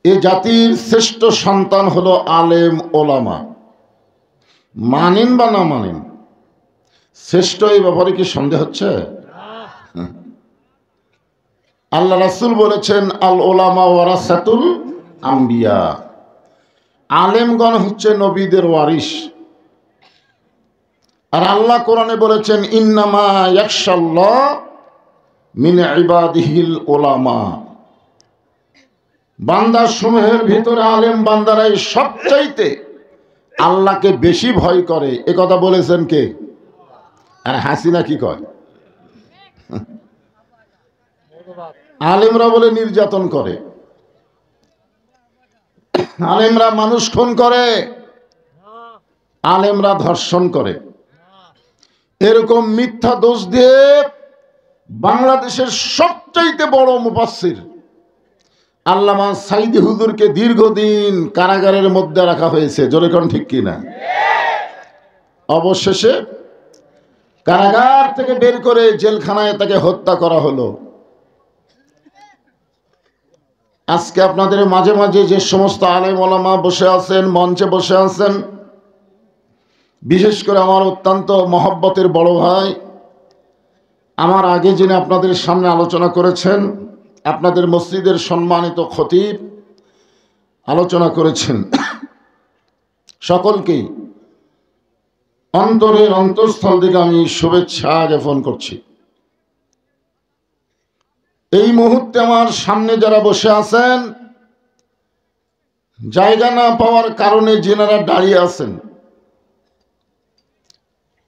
এ জাতির শ্রেষ্ঠ সন্তান হলো আলেম ওলামা। মানেন বা না মানেন, শ্রেষ্ঠ এই ব্যাপারে কি সন্দেহ হচ্ছে? আল্লাহ রাসূল বলেছেন, আল ওলামা ওয়ারাসাতুল আম্বিয়া, আলেমগণ হচ্ছে নবীদের ওয়ারিস। আর আল্লাহ কোরআনে বলেছেন, ইন্নামা ইয়াখশাল্লাহ মিন ইবাদিহিল ওলামা, বান্দা সমূহের ভিতরে আলেম বান্দারাই সবচাইতে আল্লাহকে বেশি ভয় করে। এ কথা বলেছেন কে? আর হাসিনা কি কয়? আলেমরা বলে নির্যাতন করে, আলেমরা মানুষ খুন করে, আলেমরা ধর্ষণ করে। এরকম মিথ্যা দোষ দিয়ে বাংলাদেশের সবচাইতে বড় মুফাসসির আল্লামা সাইদি হুজুরকে দীর্ঘদিন কারাগারের মধ্যে রাখা হয়েছে। জোরে কোন ঠিক কিনা? অবশেষে কারাগার থেকে বের করে জেলখানায় তাকে হত্যা করা হলো। আজকে আপনাদের মাঝে মাঝে যে সমস্ত আলেম ওলামা বসে আছেন, মঞ্চে বসে আছেন, বিশেষ করে আমার অত্যন্ত মহব্বতের বড় ভাই, আমার আগে যিনি আপনাদের সামনে আলোচনা করেছেন, আপনাদের মসজিদের সম্মানিত খতিব আলোচনা করেছেন, সকলকেই অন্তরের অন্তঃস্থল থেকে আমি শুভেচ্ছা জ্ঞাপন করছি। এই মুহূর্তে আমার সামনে যারা বসে আছেন, জায়গা না পাওয়ার কারণে যেনারা দাঁড়িয়ে আছেন,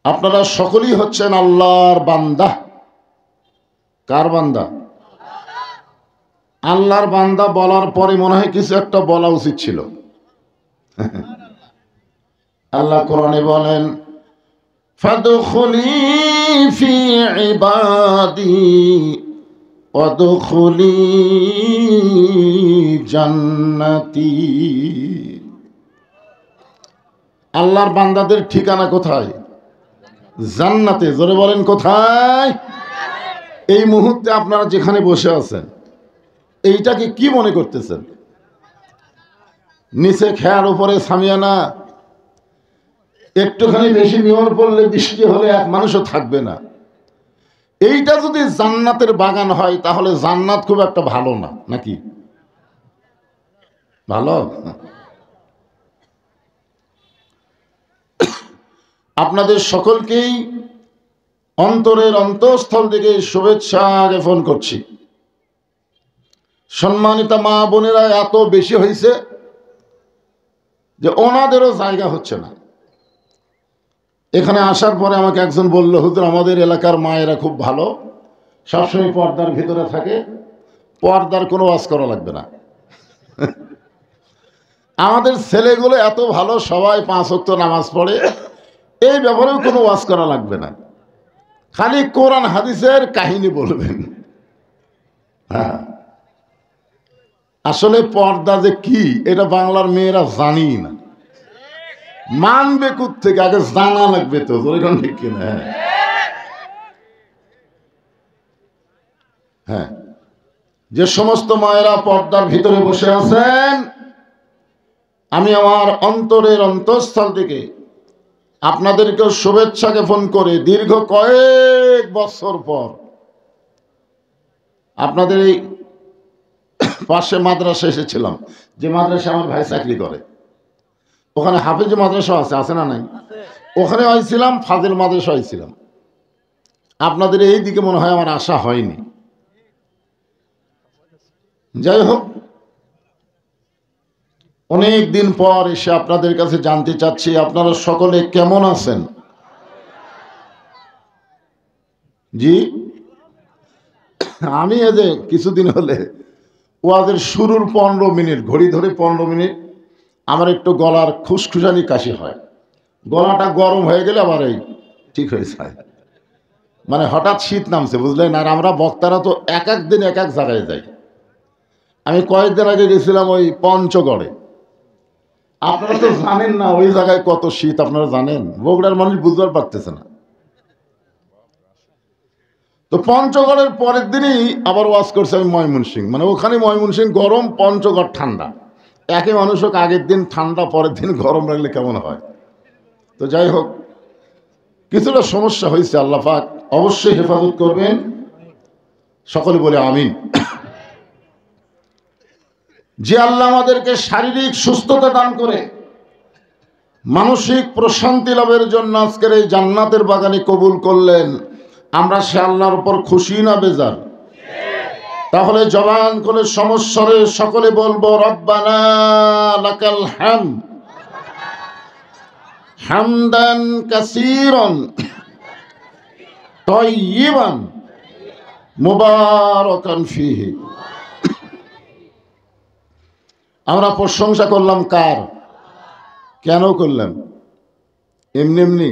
আপনারা সকলেই হচ্ছেন আল্লাহর বান্দা। কার বান্দা? আল্লাহর বান্দা বলার পরে মনে হয় কিছু একটা বলা উচিত ছিল। আল্লাহ কোরআনে বলেন, ফাদখুলি ফি ইবাদি ওয়াদখুলি জান্নাতি। আল্লাহর বান্দাদের ঠিকানা কোথায়? জান্নাতে। জোরে বলেন কোথায়? এই মুহূর্তে আপনারা যেখানে বসে আছেন, এইটাকে কি মনে করতেছেন? নিচে খেয়ার উপরে সামিয়ানা, একটুখানি বেশি নিয়র পড়লে বৃষ্টি হলে এক মানুষও থাকবে না। এইটা যদি জান্নাতের বাগান হয় তাহলে জান্নাত খুব একটা ভালো না, নাকি? ভালো? আপনাদের সকলকেই অন্তরের অন্তঃস্থল থেকে শুভেচ্ছা জ্ঞাপন করছি। সম্মানিত মা বোনেরা এত বেশি হয়েছে যে ওনাদেরও জায়গা হচ্ছে না। এখানে আসার পরে আমাকে একজন বলল, হুজুর আমাদের এলাকার মায়েরা খুব ভালো, সবসময় পর্দার ভিতরে থাকে, পর্দার কোনো ওয়াজ করা লাগবে না। আমাদের ছেলেগুলো এত ভালো, সবাই 5 ওয়াক্ত নামাজ পড়ে, এই ব্যাপারেও কোনো ওয়াজ করা লাগবে না, খালি কোরআন হাদিসের কাহিনী বলবেন। হ্যাঁ, আসলে পর্দা যে কি এটা বাংলার মেয়েরা জানি না, মানবে কোত্থেকে? আগে জানা লাগবে তো। ঠিক কিনা? হ্যাঁ, যে সমস্ত মায়েরা পর্দার ভিতরে বসে আছেন, আমি আমার অন্তরের অন্তঃস্থল থেকে আপনাদেরকে শুভেচ্ছা জ্ঞাপন করে দীর্ঘ কয়েক বছর পর আপনাদের এই পাশে মাদ্রাসা এসেছিলাম, যে মাদ্রাসা আমার ভাই চাকরি করে, ওখানে হাফেজ মাদ্রাসা আছে, আছে না নাই? ওখানে হয়েছিলাম, ফাজিল মাদ্রাসা হয়েছিলাম। আপনাদের এই দিকে মনে হয় আমার আশা হয়নি। যাই হোক, অনেক দিন পর এসে আপনাদের কাছে জানতে চাচ্ছি আপনারা সকলে কেমন আছেন? জি, আমি এই যে কিছুদিন হলে ওয়াজের শুরুর 15 মিনিট, ঘড়ি ধরে 15 মিনিট আমার একটু গলার খুসখুসানি কাশি হয়। গলাটা গরম হয়ে গেলে আবার এই ঠিক হয়ে যায়। মানে হঠাৎ শীত নামছে, বুঝলেন? আর আমরা বক্তারা তো এক এক দিন এক এক জায়গায় যাই। আমি কয়েকদিন আগে গেছিলাম ওই পঞ্চগড়ে। আপনারা তো জানেন না ওই জায়গায় কত শীত, আপনারা জানেন? বগুড়ার মানুষ বুঝতে পারতেছে না। তো পঞ্চগড়ের পরের দিনই আবার ওয়াজ করছে আমি ময়মনসিংহ, মানে ওখানে ময়মনসিংহ গরম, পঞ্চগড় ঠান্ডা। একই মানুষকে আগের দিন ঠান্ডা, পরের দিন গরম রাখলে কেমন হয়? তো যাই হোক, কিছুটা সমস্যা হয়েছে। আল্লাহ পাক অবশ্যই হেফাজত করবেন, সকলে বলে আমিন। যে আল্লাহ আমাদেরকে শারীরিক সুস্থতা দান করে মানসিক প্রশান্তি লাভের জন্য আজকের এই জান্নাতের বাগানে কবুল করলেন, আমরা সে আল্লাহর উপর খুশি না বেজার? তাহলে জবান করে সমস্বরে সকলে বলবো রব্বানা লাকাল হামদ হামদান কাসীরান তাইয়িবান মুবারাকান ফীহি। আমরা প্রশংসা করলাম কার? কেন করলাম? এমনি এমনি?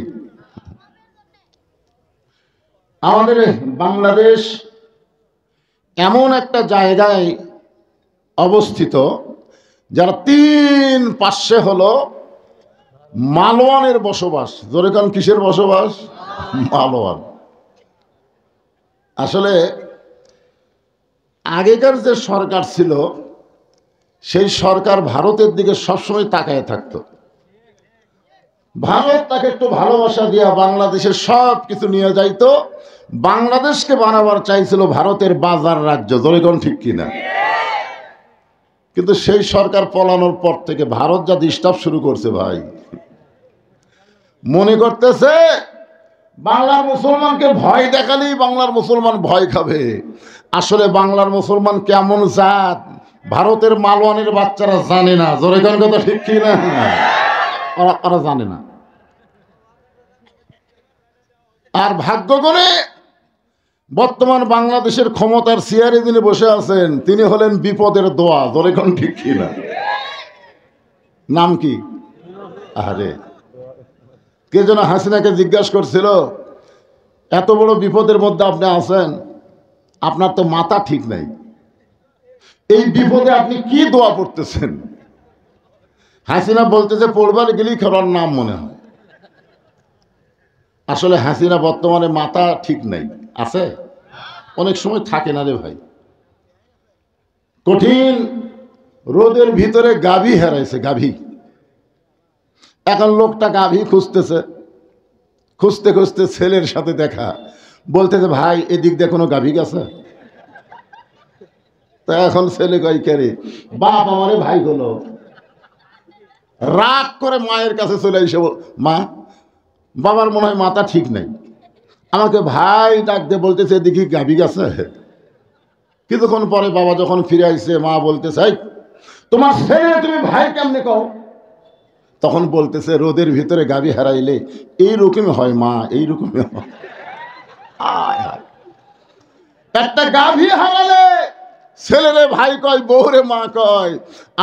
আমাদের বাংলাদেশ এমন একটা জায়গায় অবস্থিত যারা 3 পাশে হলো মালওয়ানের বসবাস। জোরে কান, কিসের বসবাস? মালওয়ান। আসলে আগেকার যে সরকার ছিল সেই সরকার ভারতের দিকে সবসময় তাকায় থাকতো। ভারত তাকে একটু ভালোবাসা দিয়া বাংলাদেশের সব কিছু নিয়ে যাইতো। বাংলাদেশকে বানাবার চাইছিল ভারতের বাজার রাজ্য। জোরে কোন ঠিক কিনা? কিন্তু সেই সরকার পলানোর পর থেকে ভারত যা ডিস্টার্ব শুরু করছে ভাই, মনে করতেছে বাংলার মুসলমানকে ভয় দেখালেই বাংলার মুসলমান ভয় খাবে। আসলে বাংলার মুসলমান কেমন জাত ভারতের মালওয়ানের বাচ্চারা জানে না। জোরে কোন কথা ঠিক কিনা? ওরা জানে না। আর ভাগ্য করে বর্তমান বাংলাদেশের ক্ষমতার চেয়ারে যিনি বসে আছেন তিনি হলেন বিপদের দোয়া। জোরে কোন ঠিক কিনা? নাম কি? আরে কে যেন হাসিনাকে জিজ্ঞাসা করছিল, এত বড় বিপদের মধ্যে আপনি আছেন, আপনার তো মাথা ঠিক নাই, এই বিপদে আপনি কি দোয়া পড়তেছেন? হাসিনা বলতেছে পড়বার গেলেই খাবার নাম মনে হয়। আসলে হাসিনা বর্তমানে মাথা ঠিক নাই, আছে, অনেক সময় থাকে না রে ভাই। কঠিন রোদের ভিতরে গাভী হারাইছে, গাভী। এখন লোকটা গাভী খুঁজতেছে, খুঁজতে খুঁজতে ছেলের সাথে দেখা, বলতেছে ভাই এদিক দিয়ে কোনো গাভী গেছে? তা এখন ছেলে কয় কে রে? বাপ আমারে ভাই হলো। রাগ করে মায়ের কাছে চলে এসে, মা বাবার মনে হয় মাথা ঠিক নাই, আমাকে ভাই ডাক দিয়ে বলতেছে এদিকে গাভী গেছে। কিছুক্ষণ পরে বাবা যখন ফিরে আসছে মা বলতেছে এই তোমার ছেলে তুমি ভাই কেমনে কও? তখন বলতেছে রোদের ভিতরে গাভী হারাইলে এইরকমই হয় মা, এইরকমই হয়। একটা গাভী হারালে ছেলেরে ভাই কয়, বউরে মা কয়।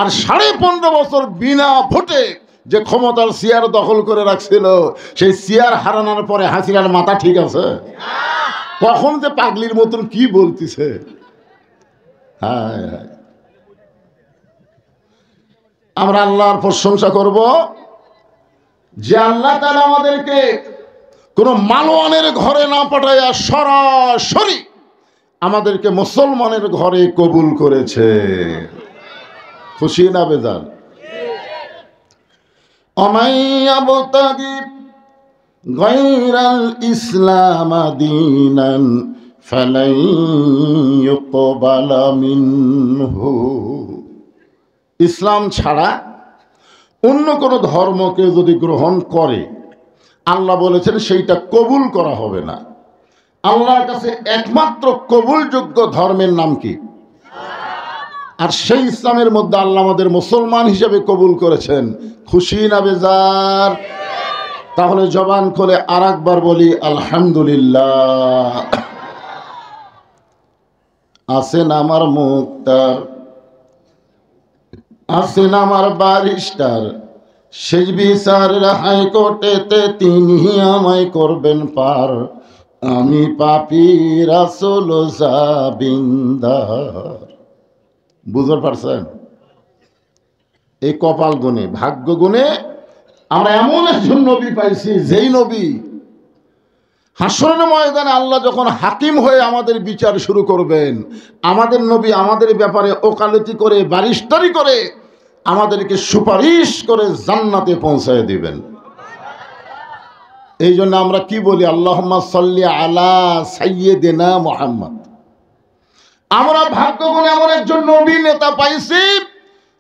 আর 15.5 বছর বিনা ভোটে যে ক্ষমতার চেয়ার দখল করে রাখছিল, সেই চেয়ার হারানোর পরে হাসিনার মাথা ঠিক আছে? কখন যে পাগলির মতন কি বলতিছে। হায় হায়। আমরা আল্লাহর প্রশংসা করব যে আল্লাহ তাআলা আমাদেরকে কোনো মালওয়ানের ঘরে না পাঠাইয়া সরাসরি আমাদেরকে মুসলমানের ঘরে কবুল করেছে। খুশি না বেজার? অমাইয়াবতাগি গায়রাল ইসলাম দীনান ফালাই ইউকবালা মিনহু। ইসলাম ছাড়া অন্য কোনো ধর্মকে যদি গ্রহণ করে আল্লাহ বলেছেন সেইটা কবুল করা হবে না। আল্লাহর কাছে একমাত্র কবুলযোগ্য ধর্মের নাম কি? আর সেই ইসলামের মধ্যে আল্লাহ আমাদের মুসলমান হিসেবে কবুল করেছেন। খুশি না বেজার? তাহলে জবান খুলে আরেকবার বলি আলহামদুলিল্লাহ। আছেন আমার মুক্তার, আছেন আমার ব্যারিস্টার, শেষ বিচারের হাইকোর্টেতে তিনি আমায় করবেন পার। আমি পাপী রাসূল জাবিন্দার। বুঝতে পারছেন? এই কপাল গুণে, ভাগ্য গুণে আমরা এমন একজন নবী পাইছি, যেই নবী হাসরের ময়দানে আল্লাহ যখন হাকিম হয়ে আমাদের বিচার শুরু করবেন, আমাদের নবী আমাদের ব্যাপারে ওকালতি করে, বারিশতারি করে, আমাদেরকে সুপারিশ করে জান্নাতে পৌঁছায় দিবেন। এই জন্য আমরা কি বলি? আল্লাহুম্মা সাল্লি আলা সাইয়্যিদিনা মুহাম্মদ। আমরা ভাগ্যগুণে এমন একজন নবী নেতা পাইছি,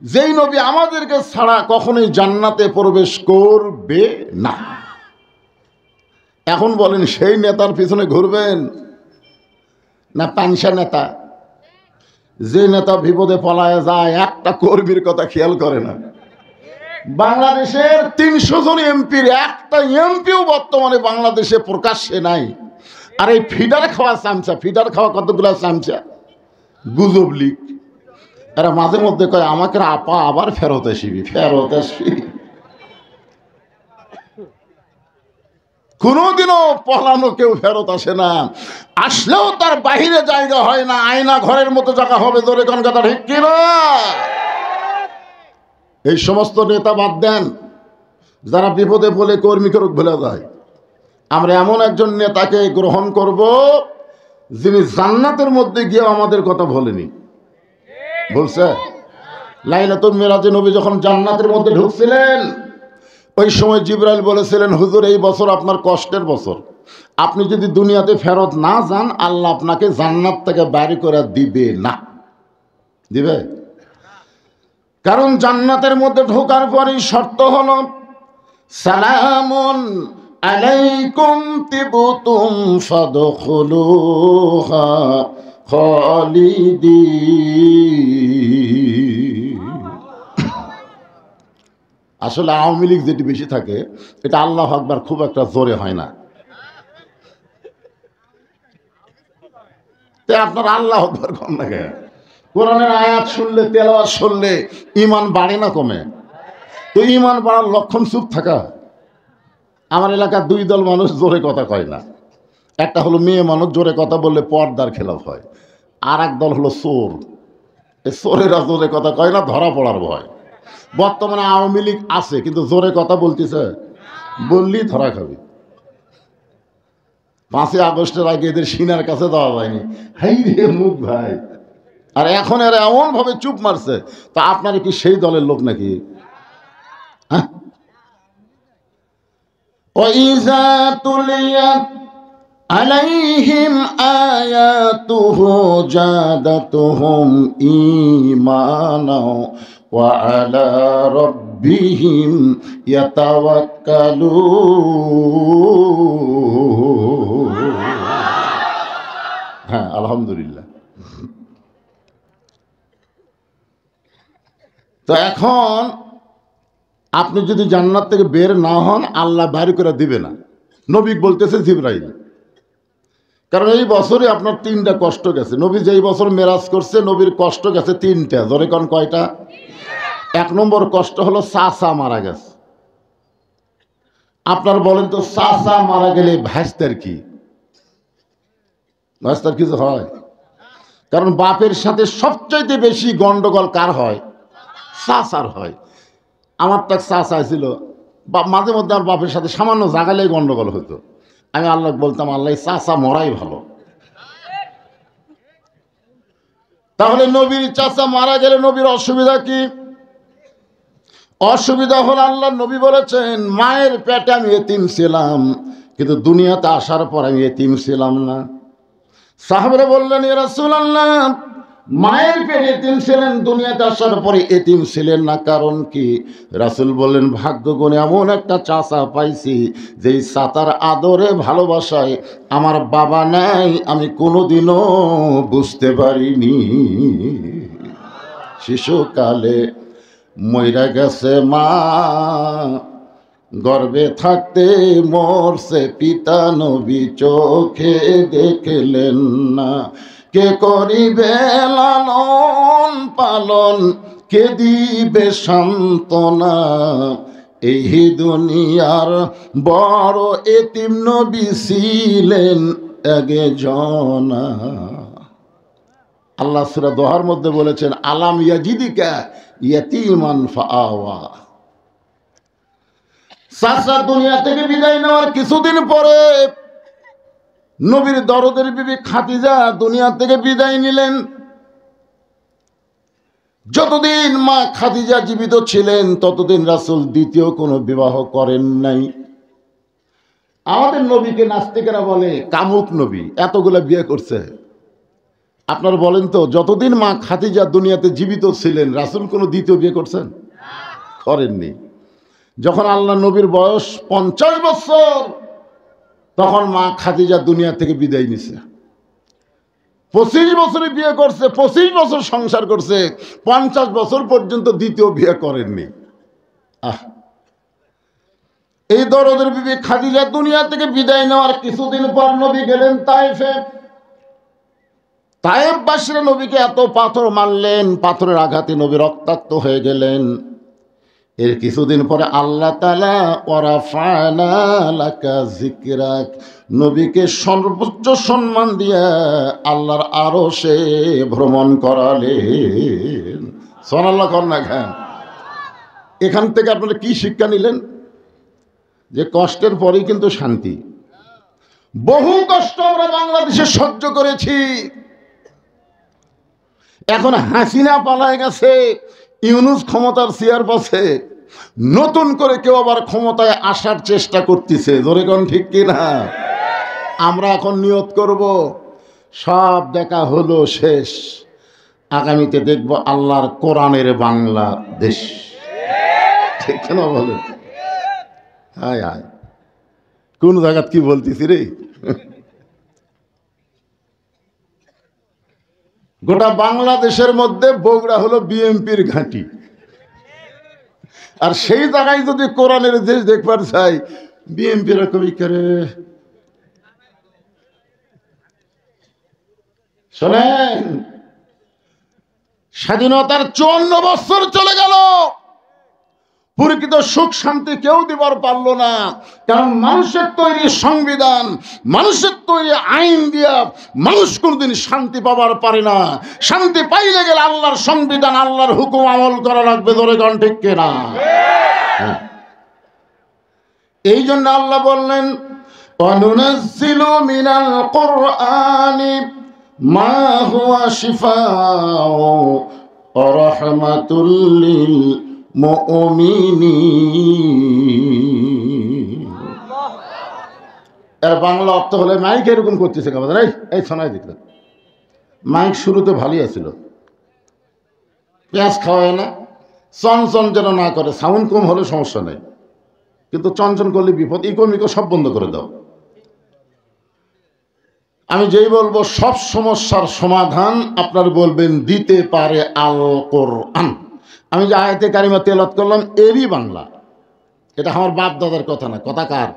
যেই নবী আমাদেরকে ছাড়া কখনোই জান্নাতে প্রবেশ করবে না। এখন বলেন, সেই নেতার পিছনে ঘুরবেন না পানসা নেতা? যে নেতা বিপদে পলায় যায়, একটা কর্মীর কথা খেয়াল করে না। বাংলাদেশের ৩০০ জন এমপির একটা এমপিও বর্তমানে বাংলাদেশে প্রকাশ্যে নাই। আর এই ফিডার খাওয়া চামচা, ফিডার খাওয়া কতগুলো চামচা গুজব লিক, এরা মাঝে মধ্যে কয় আমাকে আপা আবার ফেরত আসবি, ফেরত আসবি। কোনোদিনও পলানো কেউ ফেরত আসে না, আসলেও তার বাহিরে জায়গা হয় না, আয়না ঘরের মতো জায়গা হবে। ধরে কোন কথা ঠিক কিনা? এই সমস্ত নেতা বাদ দেন, যারা বিপদে বলে কর্মীকে ভুলে যায়। আমরা এমন একজন নেতাকে গ্রহণ করব, যিনি জান্নাতের মধ্যে গিয়ে আমাদের কথা বলেনি। বলছে লাইলাতুল মিরাজে নবী যখন জান্নাতের মধ্যে ঢুকছিলেন, ওই সময় জিবরাইল বলেছিলেন, হুজুর এই বছর আপনার কষ্টের বছর, আপনি যদি দুনিয়াতে ফেরত না যান, আল্লাহ আপনাকে জান্নাত থেকে বাইরে করে দিবে না। দিবে? কারণ জান্নাতের মধ্যে ঢোকার পরেই শর্ত হলো সালামুন আলাইকুম তিবতুম ফাদখুলুহা খালিদিন। আসলে আওয়ামী লীগ যেটি বেশি থাকে, এটা আল্লাহু আকবার খুব একটা জোরে হয় না। আপনার আল্লাহু আকবার কম লাগে। কোরআনের আয়াত শুনলে, তেলাওয়াত শুনলে ঈমান বাড়ে না কমে? তো ঈমান বাড়ার লক্ষণ চুপ থাকা। আমার এলাকার দুই দল মানুষ জোরে কথা কয় না। একটা হলো মেয়ে মানুষ, জোরে কথা বললে পর্দার খেলাফ হয়। আর এক দল হলো চোর। এই চোরেরা জোরে কথা কয় না, ধরা পড়ার ভয়। বর্তমানে আওয়ামী লীগ আছে, কিন্তু জোরে কথা বলতেছে, বললেই ধরা খাবে। 5ই আগস্টের আগে এদের সিনার কাছে দেওয়া যায়নি। হাই রে মুখ ভাই! আর এখন এরা এমন ভাবে চুপ মারছে, তা আপনারা কি সেই দলের লোক নাকি? হ্যাঁ, ওয়াইযা তুলিয়াত আলাইহিম আয়াতুহু জাদাতুহুম ঈমানা ওয়া আলা রাব্বিহিম ইয়াতাওয়াক্কালুন। হ্যাঁ, আলহামদুলিল্লাহ। তো এখন আপনি যদি জান্নাত থেকে বের না হন, আল্লাহ বাইরে করে দিবে না। নবী বলতেছে জিবরাইল, কারণ এই বছরে আপনার 3টা কষ্ট গেছে। নবী যেই বছর মেরাজ করছে, নবীর কষ্ট গেছে 3টা। ধরে কোন কয়টা? 1 নম্বর কষ্ট হলো চাচা মারা গেছে। আপনার বলেন তো, চাচা মারা গেলে ভাইস্তার কি? ভাইস্তার কিছু হয়? কারণ বাপের সাথে সবচাইতে বেশি গন্ডগোল কার হয়? চাচার হয়। আমার তো চাচা ছিল, মাঝে মধ্যে আমার বাপের সাথে সামান্য জাগালেই গন্ডগোল হতো। আমি আল্লাহ বলতাম, আল্লাহ চাচা মরাই ভালো। তাহলে নবীর চাচা মারা গেলে নবীর অসুবিধা কি? অসুবিধা হল, আল্লাহ নবী বলেছেন, মায়ের পেটে আমি এতিম ছিলাম, কিন্তু দুনিয়াতে আসার পর আমি এতিম ছিলাম না। সাহাবারা বললেন, ইয়া রাসূলুল্লাহ, মায়ের পেটে এতিম ছিলেন, দুনিয়াতে আসার পরে এতিম ছিলেন না, কারণ কি? রাসূল বললেন, ভাগ্য গুণে এমন একটা চাচা পাইছি, যেই চাচার আদরে ভালোবাসায় আমার বাবা নাই, আমি কোনোদিনও বুঝতে পারিনি। শিশুকালে মইরা গেছে মা, গর্ভে থাকতে মরছে পিতা, নবী চোখে দেখলেন না। কে করিবে লালন পালন, কে দিবে সান্ত্বনা, এই দুনিয়ার বড় এতিম নবী ছিলেন একজনা। আল্লাহ সূরা দোহার মধ্যে বলেছেন, আলাম ইয়াজিদিকা ইয়াতীমান ফাআওয়া। চাচা দুনিয়া থেকে বিদায় নেওয়ার কিছুদিন পরে নবীর দরদের বিবি খাদিজা দুনিয়া থেকে বিদায় নিলেন। যতদিন মা খাদিজা জীবিত ছিলেন ততদিন রাসূল দ্বিতীয় কোনো বিবাহ করেন নাই। আমাদের নবীকে নাস্তিকেরা বলে কামুক নবী, এতগুলা বিয়ে করছে। আপনারা বলেন তো, যতদিন মা খাদিজা দুনিয়াতে জীবিত ছিলেন রাসূল কোনো দ্বিতীয় বিয়ে করছেন? করেননি। যখন আল্লাহ নবীর বয়স 50 বছর, তখন মা খাদিজা দুনিয়া থেকে বিদায় নিছে। 25 বছরে বিয়ে করছে, 25 বছর সংসার করছে, 50 বছর পর্যন্ত দ্বিতীয় বিয়ে করেননি। এই দরদের বিবি খাদিজা দুনিয়া থেকে বিদায় নেওয়ার কিছুদিন পর নবী গেলেন তায়েফে। তায়েফবাসীরা নবীকে এত পাথর মারলেন, পাথরের আঘাতে নবী রক্তাক্ত হয়ে গেলেন। এর কিছুদিন পরে আল্লাহ তাআলা ওয়ারাফা'না লাকা যিকরাক, নবীকে সর্বোচ্চ সম্মান দিয়ে আল্লাহর আরশে ভ্রমণ করালেন। সুবহানাল্লাহ কর না খান। এখান থেকে আপনারা কি শিক্ষা নিলেন? যে কষ্টের পরেই কিন্তু শান্তি। বহু কষ্ট আমরা বাংলাদেশে সহ্য করেছি। এখন হাসিনা পালায় গেছে, ইউনূস ক্ষমতার চেয়ার পাচ্ছে, নতুন করে কেউ আবার ক্ষমতায় আসার চেষ্টা করতেছে। জোরে কোন ঠিক কিনা? আমরা এখন নিয়ত করব, সব দেখা হলো শেষ, আগামীতে দেখব আল্লাহর কোরআনের বাংলাদেশ। ঠিক কেন বলেন? হায় হায়, কোন জায়গা কি বলতেছি রে? গোটা বাংলাদেশের মধ্যে বগুড়া হলো বিএনপির ঘাঁটি, আর সেই জায়গায় যদি কোরআনের দেশ দেখবার চাই, বিএনপির কবি করে। শোনেন, স্বাধীনতার 54 বছর চলে গেল, প্রকৃত সুখ শান্তি কেউ দিবার পারলো না। কারণ মানুষের তৈরি সংবিধান, মানুষের তৈরি আইন দিয়া মানুষ কোনদিন শান্তি পাবার পারে না। শান্তি পাইলে গেলে আল্লাহর সংবিধান, আল্লাহর হুকুম আমল করা লাগবে। ধরে গান ঠিক কিনা? এই জন্য আল্লাহ বললেন, ওয়ানুনাজ্জিলু মিনাল কুরআনি মা হুয়া শিফাউ ওয়া রাহমাতুল লিল মুমিনিন। এর বাংলা অর্থ হলে, মাইক এরকম করতেছে কেমন? এই শোনাই দিত, মাইক শুরুতে ভালোই আছিল, পেঁয়াজ খাওয়ায় না, চনচন যেন না করে। সাউন্ড কম হলে সমস্যা নেই, কিন্তু চনচন করলে বিপদ। ইকো মিকো সব বন্ধ করে দাও। আমি যেই বলবো সব সমস্যার সমাধান আপনার বলবেন দিতে পারে আল কোরআন। আমি যে আয়াতে কারিমা তেলাওয়াত করলাম এরই বাংলা, এটা আমার বাপ দাদার কথা না। কথা কার?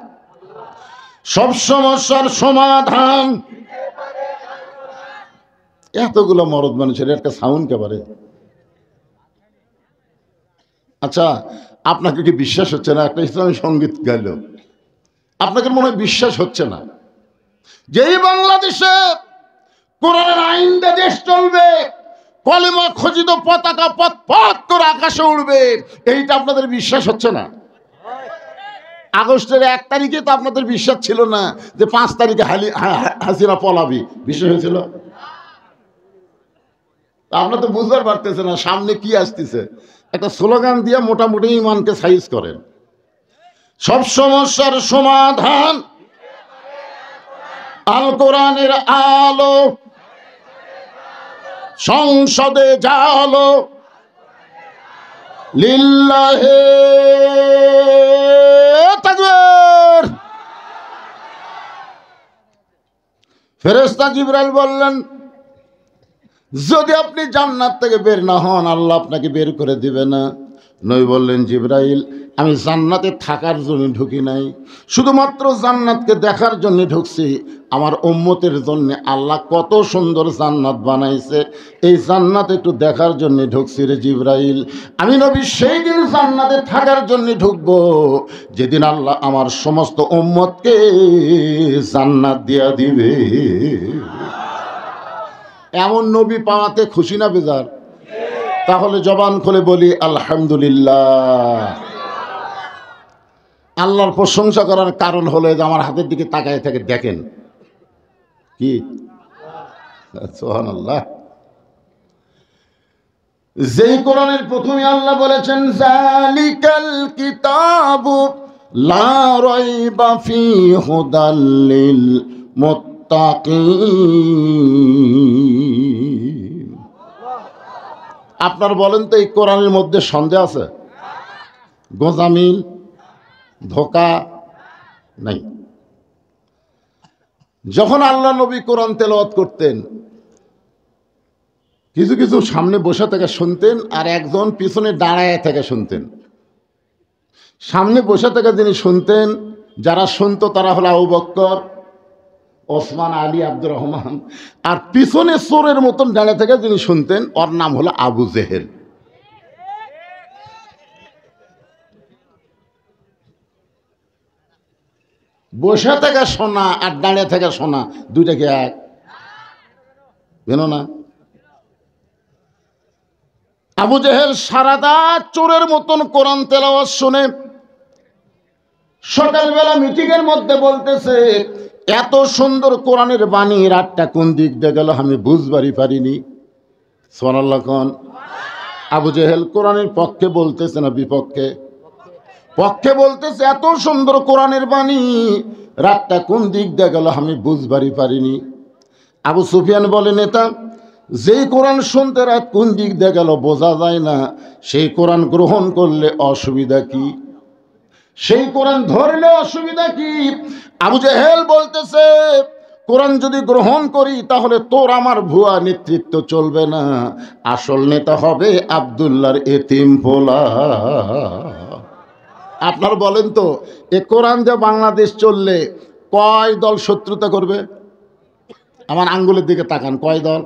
সব সমস্যার সমাধান। এতগুলো মরদ মানুষের একটা সাউন্ড কেবারে। আচ্ছা, আপনাকে কি বিশ্বাস হচ্ছে না? একটা ইসলামী সঙ্গীত গাইল, আপনাকে মনে হয় বিশ্বাস হচ্ছে না যেই বাংলাদেশে কোরআনের আইন দিয়ে দেশ চলবে, কলেমা খচিত পতাকা পথ পথ করে আকাশে উড়বে, এইটা আপনাদের বিশ্বাস হচ্ছে না? আগস্টের 1 তারিখে তো আপনাদের বিশ্বাস ছিল না যে 5 তারিখে হাসিনা পলাবি। বিশ্বাস হয়েছিল? আপনারা তো বুঝতে পারতেছে না সামনে কি আসতেছে। একটা স্লোগান দিয়ে মোটামুটি ইমানকে সাইজ করেন। সব সমস্যার সমাধান আল কোরআনের আলো, সংসদে জালো লিল্লাহে তাকবীর। ফেরেশতা জিবরাইল বললেন, যদি আপনি জান্নাত থেকে বের না হন আল্লাহ আপনাকে বের করে দিবে না। নবী বললেন, জিবরাইল, আমি জান্নাতে থাকার জন্য ঢুকি নাই, শুধুমাত্র জান্নাতকে দেখার জন্য ঢুকছি। আমার উম্মতের জন্য আল্লাহ কত সুন্দর জান্নাত বানাইছে, এই জান্নাত একটু দেখার জন্য ঢুকছি রে জিবরাইল। আমি নবী সেই দিন জান্নাতে থাকার জন্য ঢুকবো যেদিন আল্লাহ আমার সমস্ত উম্মতকে জান্নাত দিয়া দিবে। এমন নবী পাওয়াতে খুশি না বেজার? তাহলে জবান খুলে বলি আলহামদুলিল্লাহ। আল্লাহর প্রশংসা করার কারণ হলো যে আমার হাতের দিকে তাকায় থেকে দেখেন, কি? সুবহানাল্লাহ। যেই কোরআনের প্রথমে আল্লাহ বলেছেন যালিকাল কিতাবু লা রাইবা ফীহি হুদাল লিল মুত্তাকিন। আপনার বলেন তো এই কোরআনের মধ্যে সন্দেহ আছে? গোজামিল, ধোঁকা নাই। যখন আল্লাহ নবী কোরআন তেলাওয়াত করতেন, কিছু কিছু সামনে বসে থেকে শুনতেন আর একজন পিছনে দাঁড়ায় থেকে শুনতেন। সামনে বসে থেকে যিনি শুনতেন, যারা শুনতো তারা হলো আবু বকর, ওসমান, আলী, আব্দুর রহমান। আর পিছনে চোরের মতন দাঁড়িয়ে থেকে যিনি শুনতেন, ওর নাম হলো আবু জেহেল। বসে থেকে শোনা আর দাঁড়িয়ে থেকে শোনা দুইটা কি এক? জানো না? আবু জেহেল সারাদা চোরের মতন কোরআন তেলাওয়াত শুনে সকালবেলা মিটিংয়ের মধ্যে বলতেছে, এত সুন্দর কোরআনের বাণী রাতটা কোন দিক দিয়ে গেল আমি বুঝবারই পারিনি। সুবহানাল্লাহ কোন? আবু জেহেল কোরআনের পক্ষে বলতেছে না বিপক্ষে? পক্ষে বলতেছে, এত সুন্দর কোরআনের বাণী রাতটা কোন দিক দিয়ে গেল আমি বুঝবারই পারিনি। আবু সুফিয়ান বলে, নেতা, যেই কোরআন শুনতে রাত কোন দিক দিয়ে গেল বোঝা যায় না, সেই কোরআন গ্রহণ করলে অসুবিধা কি? সেই কোরআন ধরলে অসুবিধা কি? আবু জেহেল বলতেছে, কোরআন যদি গ্রহণ করি তাহলে তোর আমার ভুয়া নেতৃত্ব চলবে না, আসল নেতা হবে আব্দুল্লাহর এতিম পোলা। আপনার বলেন তো, এ কোরআন যে বাংলাদেশ চললে কয় দল শত্রুতা করবে? আমার আঙ্গুলের দিকে তাকান, কয় দল?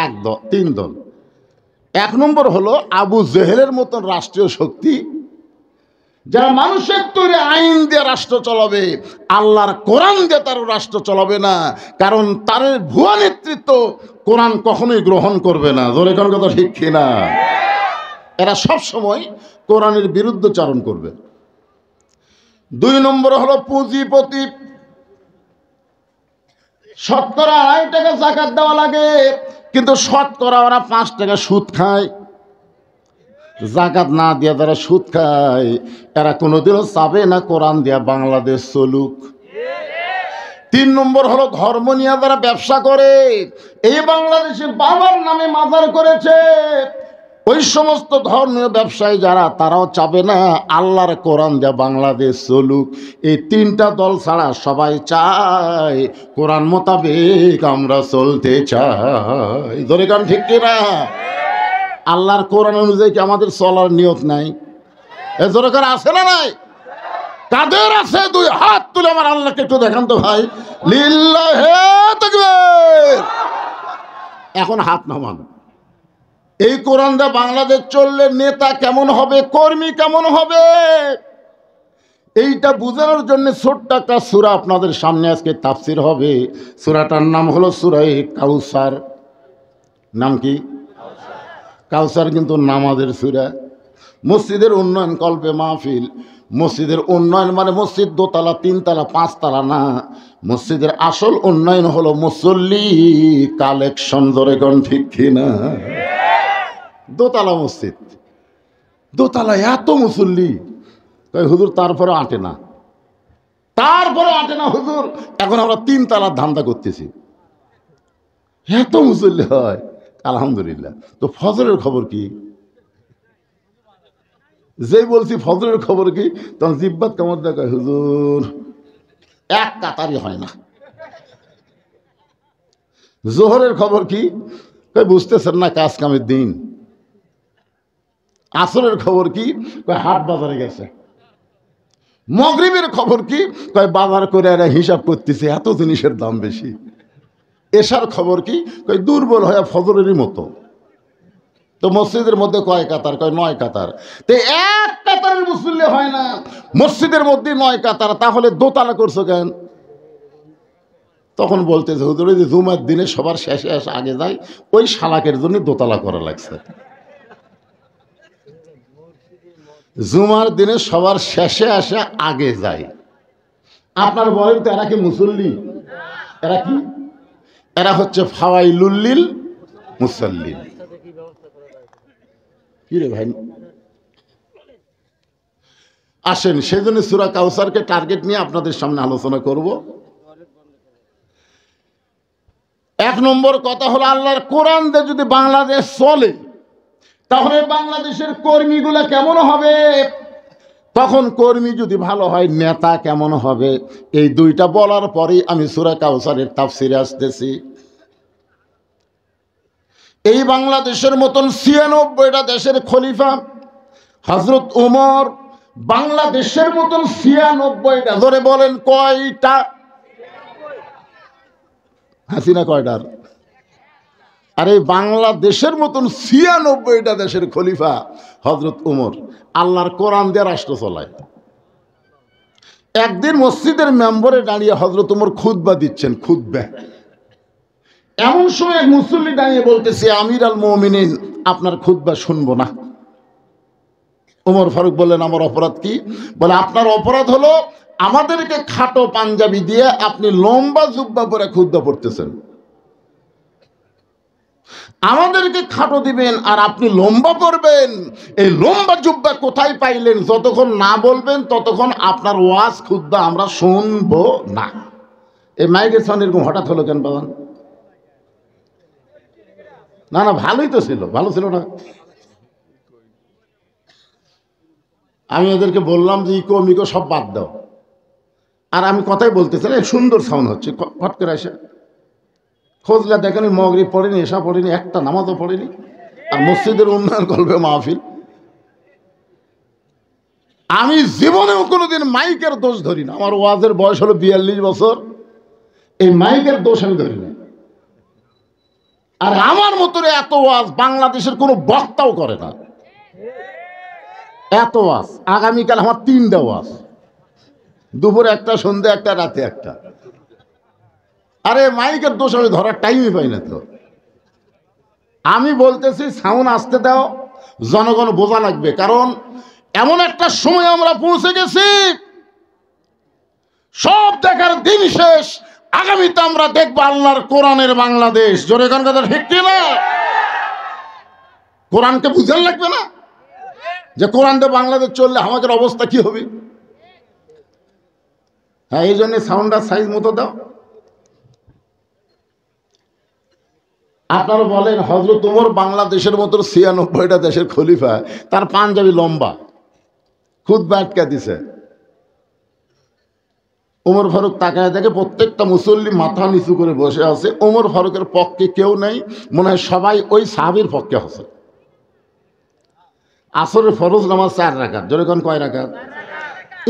এক দল, তিন দল। এক নম্বর হলো আবু জেহেলের মতন রাষ্ট্রীয় শক্তি, যারা মানুষের তৈরি আইন দিয়ে রাষ্ট্র চালাবে, আল্লাহর কোরআন দিয়ে তার রাষ্ট্র চালাবে না, কারণ তার ভুয়া নেতৃত্ব কোরআন কখনোই গ্রহণ করবে না। জোরে কোন কথা ঠিক কিনা? এরা সব সময় কোরআনের বিরুদ্ধচারণ করবে। দুই নম্বর হলো পুঁজিপতি। শতকরা 2.5 টাকা যাকাত দেওয়া লাগে, কিন্তু শতকরা ওরা 5 টাকা সুদ খায়। যাকাত না দিয়ে যারা সুদ খায়, এরা কোনোদিনও চাবে না কোরআন দিয়া বাংলাদেশ চলুক। 3 নম্বর হলো ধর্ম নিয়ে যারা ব্যবসা করে। এই বাংলাদেশে বাবার নামে মাজার করেছে, ওই সমস্ত ধর্মীয় ব্যবসায়ী যারা, তারাও চাবে না আল্লাহর কোরআন দিয়ে বাংলাদেশ চলুক। এই 3টা দল ছাড়া সবাই চায় কোরআন মোতাবেক আমরা চলতে চাই। ধরে কান ঠিক কিনা? আল্লাহর কোরআন অনুযায়ী কি আমাদের চলার নিয়ত নাই? এ জোরে করে আছে না নাই? কাদের আছে? 2 হাত তুলে আমার আল্লাহকে একটু দেখান তো ভাই। লিল্লাহে তাকবীর। এখন হাত নামান। এই কোরআন দিয়ে বাংলাদেশ চললে নেতা কেমন হবে, কর্মী কেমন হবে, এইটা বোঝানোর জন্য ছোট্ট একটা সূরা আপনাদের সামনে আজকে তাফসীর হবে। সূরাটার নাম হলো সূরা কাউসার। নাম কি? কাউসার কিন্তু নামাজের সূরা। মসজিদের উন্নয়ন কল্পে মাহফিল। মসজিদের উন্নয়ন মানে মসজিদ 2 তলা 3 তলা 5 তলা না, মসজিদের আসল উন্নয়ন হলো মুসল্লি কালেকশন। ধরে কোন ঠিক কিনা? 2 তলা মসজিদ, 2 তলা এত মুসল্লি, তাই হুজুর তারপরে আঁটে না, তারপরে আঁটে না হুজুর। এখন আমরা 3 তলার ধান্দা করতেছি, এত মুসল্লি হয় আলহামদুলিল্লাহ। তো ফজরের খবর কি? যেই বলছি ফজরের খবর কি, তখন জিব্বাত কামড় দেখায়, হুজুর এক কাতারই হয় না। জোহরের খবর কি? বুঝতেছেন না কাজ কামের দিন। আসরের খবর কি? হাট বাজারে গেছে। মাগরিবের খবর কি? বাজার করে এরা হিসাব করতেছে, এত জিনিসের দাম বেশি। এশার খবর কি? দুর্বল হয়ে ফজরেরই মতো। তো মসজিদের মধ্যে কয় কাতার? 9 কাতার। তো এক কাতারের মুসল্লি হয় না, মসজিদের মধ্যে 9 কাতার, তাহলে দোতলা করছো কেন? তখন বলতেছে, হুজুর ওই যে জুমার দিনে সবার শেষে এসে আগে যায়, ওই শালাকের জন্য দোতলা করা লাগছে। জুমার দিনে সবার শেষে আসে আগে যায়। আপনার বলেন তো এরা কি মুসল্লি? এরা কি? এরা হচ্ছে ফাওয়াইলুল মুসাল্লিন। কি রে ভাই, আসেন সেজন্য সূরা কাউসারকে টার্গেট নিয়ে আপনাদের সামনে আলোচনা করব। এক নম্বর কথা হলো, আল্লাহর কোরআন দিয়ে যদি বাংলাদেশ চলে তাহলে বাংলাদেশের কর্মীগুলো কেমন হবে? তখন কর্মী যদি ভালো হয়, নেতা কেমন হবে? এই দুইটা বলার পরেই আমি সূরা কাউসারের তাফসিরে আসতেছি। এই বাংলাদেশের মতন ৯৬টা দেশের খলিফা হযরত ওমর, বাংলাদেশের মতন ৯৬টা, ধরে বলেন কয়টা? হাসিনা কয়টার? আরে বাংলাদেশের মতন ৯৬টা দেশের খলিফা হযরত ওমর আল্লাহর কোরআন দিয়ে রাষ্ট্র চালায়। একদিন মসজিদের মেম্বরে দাঁড়িয়ে হযরত ওমর খুতবা দিচ্ছেন, খুতবা। এমন সময় এক মুসল্লি দাঁড়িয়ে বলতেছে, আমির আল মুমিনিন, আপনার খুতবা শুনবো না। ওমর ফারুক বললেন, আমার অপরাধ কি? বলে, আপনার অপরাধ হলো আমাদেরকে খাটো পাঞ্জাবি দিয়ে আপনি লম্বা জুব্বা পরে খুতবা পড়তেছেন। আমাদেরকে খাটো দিবেন আর আপনি লম্বা পড়বেন। এই লম্বা জুব্বা কোথায় পাইলেন? যতক্ষণ না বলবেন ততক্ষণ আপনার ওয়াজ খুতবা আমরা শুনবো না। এই মাইকের সাউন্ড এরকম হঠাৎ হলো কেন বাবা? না না, ভালোই তো ছিল, ভালো ছিল না? আমি ওদেরকে বললাম যে ইকো মিকো সব বাদ দাও, আর আমি কথাই বলতেছিলাম, সুন্দর সাউন্ড হচ্ছে, ফট করে আসে খোঁজলা দেখেনি, মগরিব পড়েনি, এশা পড়েনি, একটা নামাজও পড়েনি, আর মসজিদের উন্নয়ন করবে মাহফিল। আমি জীবনেও কোনোদিন মাইকের দোষ ধরি না। আমার ওয়াজের বয়স হলো ৪২ বছর, এই মাইকের দোষ আমি ধরি না। আর আমার মতন এত ওয়াজ বাংলাদেশের কোনো বক্তাও করে না। এত ওয়াজ, আগামীকাল আমার ৩টা ওয়াজ, দুপুরে একটা, সন্ধ্যে একটা, রাতে একটা। আরে মাইকের দোষ আমি ধরার টাইমই পাই না তো। আমি বলতেছি সাউন্ড আসতে দাও, জনগণ বোঝা লাগবে, কারণ এমন একটা সময় আমরা পৌঁছে গেছি, সব দেখার দিন শেষ। আগামীতে আমরা দেখবো আল্লাহর কোরআনের বাংলাদেশ। জোরে গান কথা ঠিক কি না? কোরআনকে বুঝান লাগবে না যে কোরআন দিয়ে বাংলাদেশ চললে আমাদের অবস্থা কি হবে? হ্যাঁ, এই জন্য সাউন্ডটা সাইজ মতো দাও। আপনারা বলেন, হযরত ওমর বাংলাদেশের মতো ৯৬টা দেশের খলিফা, তার পাঞ্জাবি লম্বা, খুতবা আটকা দিছে। ওমর ফারুক তাকায় দেখে প্রত্যেকটা মুসল্লি মাথা নিচু করে বসে আছে। ওমর ফারুকের পক্ষে কেউ নেই, মনে হয় সবাই ওই সাহাবীর পক্ষে আছে। আসরের ফরজ নামাজ ৪ রাকাত, জোরে কোন কয় রাকাত?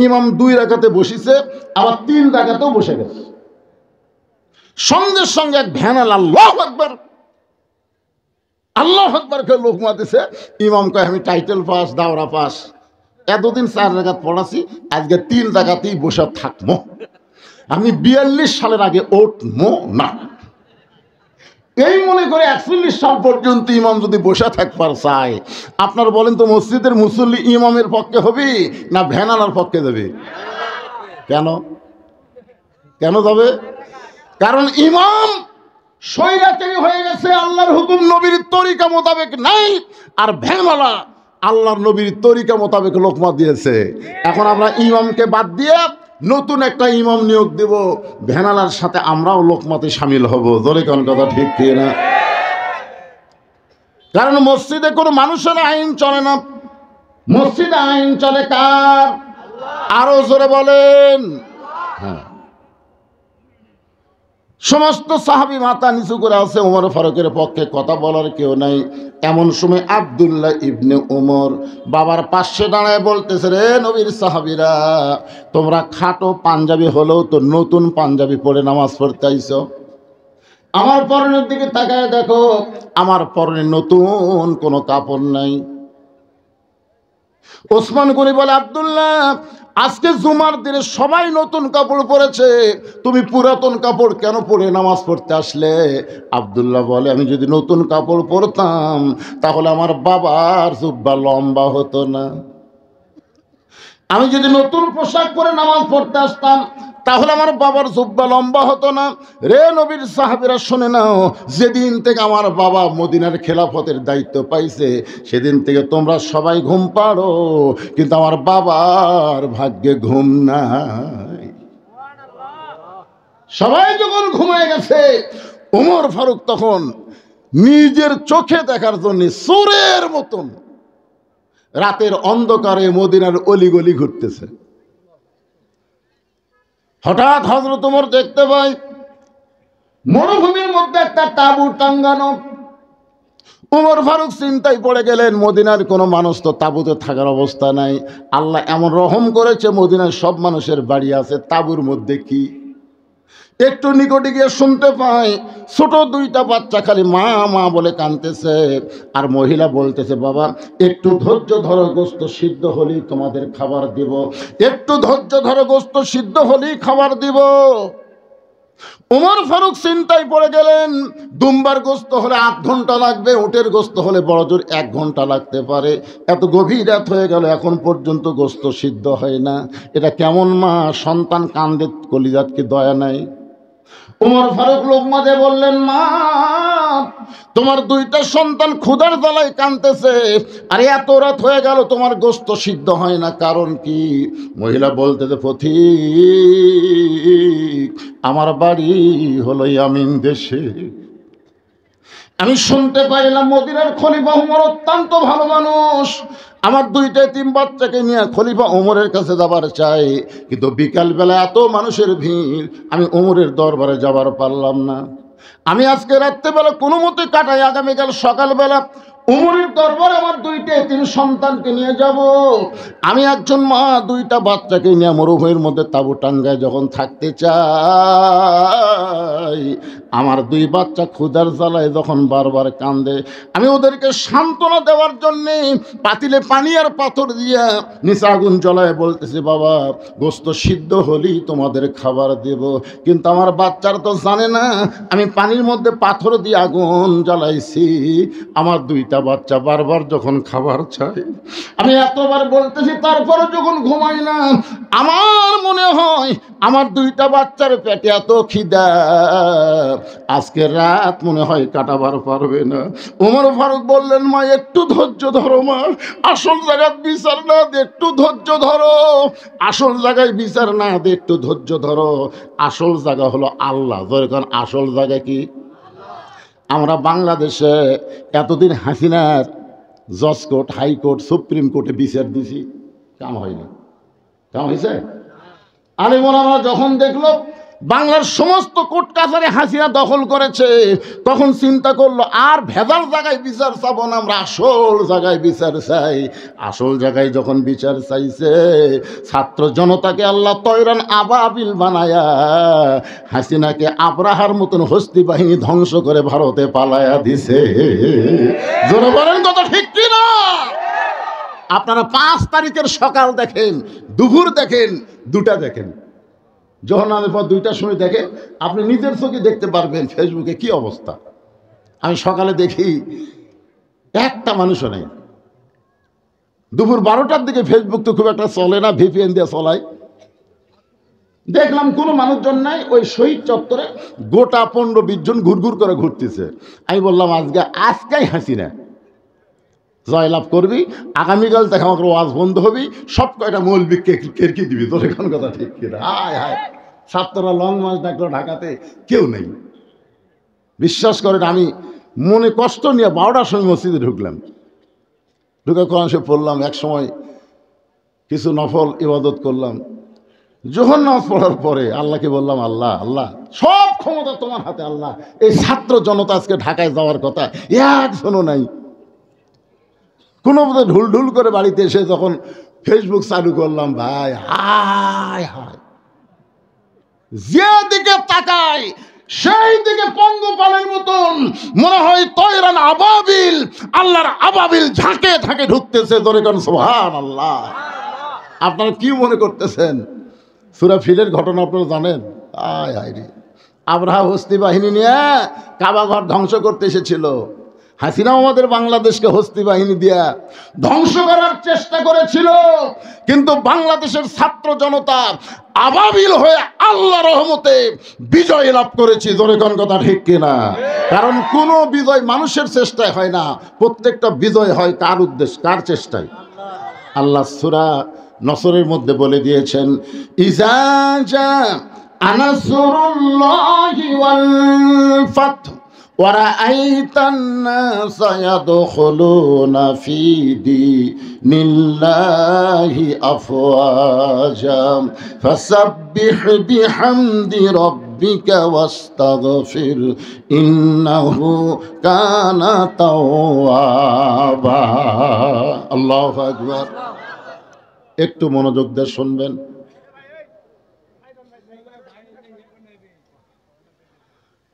ইমাম ২ রাকাতে বসিছে, আবার ৩ রাকাতেও বসে গেছে। সঙ্গে সঙ্গে এক ভ্যানাল আল্লাহু আকবার, আল্লাহু আকবার কে লোকমা দিছে। ইমাম কয়, আমি টাইটেল পাস, দাওরা পাস, এতদিন ৪ রাকাত পড়াছি, আজকে ৩ রাকাতেই বসে থাকবো, আমি ৪২ সালের আগে উঠবো না। এই মনে করে ৪১ সাল পর্যন্ত ইমাম যদি বসে থাকবার চায়, আপনার বলেন তো মসজিদের মুসল্লি ইমামের পক্ষে হবে না ভ্যানালার পক্ষে যাবে? কেন কেন যাবে? কারণ ইমাম স্বৈরাচারী হয়ে গেছে, আল্লাহর হুকুম নবীর তরিকা মোতাবেক নাই, আর ভ্যানালা আল্লাহর নবীর তরিকা মোতাবেক লোকমা দিয়েছে। এখন আমরা ইমামকে বাদ দিয়ে নতুন একটা ইমাম নিয়োগ দেব, ভ্যানালার সাথে আমরাও লোকমতে সামিল হব। জোরে কোন কথা ঠিক কি না? কারণ মসজিদে কোনো মানুষের আইন চলে না, মসজিদে আইন চলে কার? আরো জোরে বলেন। হ্যাঁ, সমস্ত সাহাবী মাথা নিচু করে আছে, ওমর ফারুকের পক্ষে কথা বলার কেউ নাই। এমন সময় আব্দুল্লাহ ইবনে ওমর বাবার পাশে দাঁড়ায় বলতেছে, রে নবীর সাহাবীরা, তোমরা খাটো পাঞ্জাবি হলেও তো নতুন পাঞ্জাবি পরে নামাজ পড়তে আইছো। আমার পরনের দিকে তাকায় দেখো, আমার পরনে নতুন কোনো কাপড় নাই। ওসমান গনি বলে, আব্দুল্লাহ, আজকে জুমার দিনে সবাই নতুন কাপড় পরেছে, তুমি পুরাতন কাপড় কেন পরে নামাজ পড়তে আসলে? আব্দুল্লাহ বলে, আমি যদি নতুন কাপড় পরতাম তাহলে আমার বাবার জুব্বা লম্বা হতো না। আমি যদি নতুন পোশাক পরে নামাজ পড়তে আসতাম তাহলে আমার বাবার জুব্বা লম্বা হতো না। রে নবীর সাহাবীরা শুনে নাও, যেদিন থেকে আমার বাবা মদিনার খেলাফতের দায়িত্ব পাইছে সেদিন থেকে তোমরা সবাই ঘুম পাড়ো, কিন্তু আমার বাবার ভাগ্যে ঘুম নাই। সবাই যখন ঘুমায় গেছে, ওমর ফারুক তখন নিজের চোখে দেখার জন্য চোরের মতন রাতের অন্ধকারে মদিনার অলিগলি ঘুরতেছে। হঠাৎ হযরত ওমর দেখতে পাই মরুভূমির মধ্যে একটা তাঁবু টাঙ্গানো। ওমর ফারুক চিন্তায় পড়ে গেলেন, মদিনার কোনো মানুষ তো তাঁবুতে থাকার অবস্থা নাই। আল্লাহ এমন রহম করেছে মদিনার সব মানুষের বাড়ি আছে, তাঁবুর মধ্যে কি? একটু নিকটে গিয়ে শুনতে পাই ছোট দুইটা বাচ্চা খালি মা মা বলে কাঁদতেছে, আর মহিলা বলতেছে, বাবা একটু ধৈর্য ধরো, গোস্ত সিদ্ধ হলেই তোমাদের খাবার দিব, একটু ধৈর্য ধরো, গোস্ত সিদ্ধ হলেই খাবার দিব। ওমর ফারুক চিন্তায় পড়ে গেলেন, দুম্বার গোস্ত হলে 8 ঘন্টা লাগবে, উটের গোস্ত হলে বড় জোর 1 ঘন্টা লাগতে পারে। এত গভীর রাত হয়ে গেল, এখন পর্যন্ত গোস্ত সিদ্ধ হয় না। এটা কেমন মা? সন্তান কান্দে, কলিজাত কি দয়া নাই? ওমর ফারুক লোকমা দিয়ে বললেন, মা তোমার 2টা সন্তান ক্ষুধার জ্বালায় কাঁদতেছে, আরে এত রাত হয়ে গেল তোমার গোস্ত সিদ্ধ হয় না, কারণ কি? মহিলা বলতেছে, পথিক আমার বাড়ি হলো ইয়ামিন দেশে। আমি শুনতে পাইলাম মদিনার খলিফা ওমর অত্যন্ত ভালো মানুষ, আমার 2টা এতিম বাচ্চাকে নিয়ে খলিফা ওমরের কাছে যাবার চাই, কিন্তু বিকালবেলা এত মানুষের ভিড়, আমি ওমরের দরবারে যাবার পারলাম না। আমি আজকে রাত্রেবেলা কোনো মতে কাটাই, আগামীকাল সকালবেলা ওমরের দরবারে আমার 2টা এতিম সন্তানকে নিয়ে যাব। আমি একজন মা 2টা বাচ্চাকে নিয়ে মরুভূমির মধ্যে তাঁবু টাঙ্গায় যখন থাকতে চাই, আমার 2 বাচ্চা ক্ষুধার জ্বালায় যখন বারবার কান্দে, আমি ওদেরকে সান্ত্বনা দেওয়ার জন্যে পাতিলে পানি আর পাথর দিয়া নিচে আগুন জ্বলায় বলতেছি, বাবা গোস্ত সিদ্ধ হলেই তোমাদের খাবার দেব, কিন্তু আমার বাচ্চারা তো জানে না আমি পানির মধ্যে পাথর দিয়ে আগুন জ্বালাইছি। আমার 2টা বাচ্চা বারবার যখন খাবার চায়, আমি এতবার বলতেছি, তারপরে যখন ঘুমাই না, আমার মনে হয় আমার 2টা বাচ্চার পেটে এত খিদা, আজকে রাত মনে হয় কাটাবার পারবে না। ওমর ফারুক বললেন, মা একটু ধৈর্য ধরো, মা আসল জায়গায় বিচার না দে, একটু ধৈর্য ধরো, আসল জায়গায় বিচার না দে, একটু ধৈর্য ধরো। আসল জায়গা হলো আল্লাহ। যখন আসল জায়গা কি? আমরা বাংলাদেশে এতদিন হাসিনার জজ কোর্ট, হাইকোর্ট, সুপ্রিম কোর্টে বিচার দিছি, কাম হয়নি। কাম হয়েছে? আলেমরা আমরা যখন দেখলো বাংলার সমস্ত কোর্ট কাছারি হাসিনা দখল করেছে, তখন চিন্তা করলো আর ভেজাল জায়গায় বিচার চাবো না, আমরা আসল জায়গায় বিচার চাই। আসল জায়গায় যখন বিচার চাইছে, ছাত্র জনতাকে আল্লাহ তয়রান আবাবিল বানায়া হাসিনাকে আবরাহার মতন হস্তি বাহিনী ধ্বংস করে ভারতে পালায়া দিছে। জোরে বলেন কথা ঠিক কিনা? আপনারা 5 তারিখের সকাল দেখেন, দুপুর দেখেন, 2টা দেখেন, যখন আমি পর 2টার সময় দেখেন, আপনি নিজের চোখে দেখতে পারবেন ফেসবুকে কি অবস্থা। আমি সকালে দেখি একটা মানুষও নেই, দুপুর 12টার দিকে ফেসবুক তো খুব একটা চলে না, ভিপিএন দিয়ে চলাই, দেখলাম কোনো মানুষজন নাই। ওই শহীদ চত্বরে গোটা 15-20 জন ঘুরঘুর করে ঘুরতেছে। আমি বললাম, আজকেই হাসিনা জয়লাভ করবি, আগামীকাল দেখা আমাকে ওয়াজ বন্ধ হবি, সব কয়টা মৌলবি কেরকি দিবি। তোর এখন কথা ঠিক কিনা? হায় হায়, ছাত্ররা লং মার্চ ডাকলো ঢাকাতে, কেউ নেই। বিশ্বাস করেন, আমি মনে কষ্ট নিয়ে 12টার সময় মসজিদে ঢুকলাম, ঢুকে কোরআন শরীফ পড়লাম, এক সময় কিছু নফল ইবাদত করলাম। যখন নামাজ পড়ার পরে আল্লাহকে বললাম, আল্লাহ আল্লাহ সব ক্ষমতা তোমার হাতে, আল্লাহ এই ছাত্র জনতা আজকে ঢাকায় যাওয়ার কথা, একজনও নাই। কোনো মতো ঢুল ঢুল করে বাড়িতে এসে যখন ফেসবুক চালু করলাম, ভাই হায় হায়, যেদিকে তাকাই সেই দিকে পঙ্গপালের মতন মনে হয় তয়রান আবাবিল, আল্লাহর আবাবিল ঝাঁকে ঝাঁকে ঢুকতেছে। ধরে কোন সুবহানাল্লাহ। আপনারা কি মনে করতেছেন? সূরা ফিলের ঘটনা আপনারা জানেন? আয় হায় রে, আবরাহা হস্তি বাহিনী নিয়ে কাবা ঘর ধ্বংস করতে এসেছিল। হাসিনা আমাদের বাংলাদেশকে হস্তি বাহিনী দিয়া ধ্বংস করার চেষ্টা করেছিল, কিন্তু বাংলাদেশের ছাত্র জনতা আবাবিল হয়ে আল্লাহ রহমতে বিজয় লাভ করেছি। জোরে কোন কথা ঠিক কিনা? কারণ কোনো বিজয় মানুষের চেষ্টায় হয় না, প্রত্যেকটা বিজয় হয় কার উদ্দেশ্য, কার চেষ্টায়? আল্লাহ সূরা নসরের মধ্যে বলে দিয়েছেন, ইজা জা আনাসরুল্লাহি ওয়াল ফাত وَرَأَيْتَ النَّاسَ يَدْخُلُونَ فِي دِينِ اللَّهِ أَفْوَاجًا فَسَبِّحْ بِحَمْدِ رَبِّكَ وَاسْتَغْفِرْ إِنَّهُ كَانَ تَوَّابًا। আল্লাহু আকবার। একটু মনোযোগ দিয়ে শুনবেন।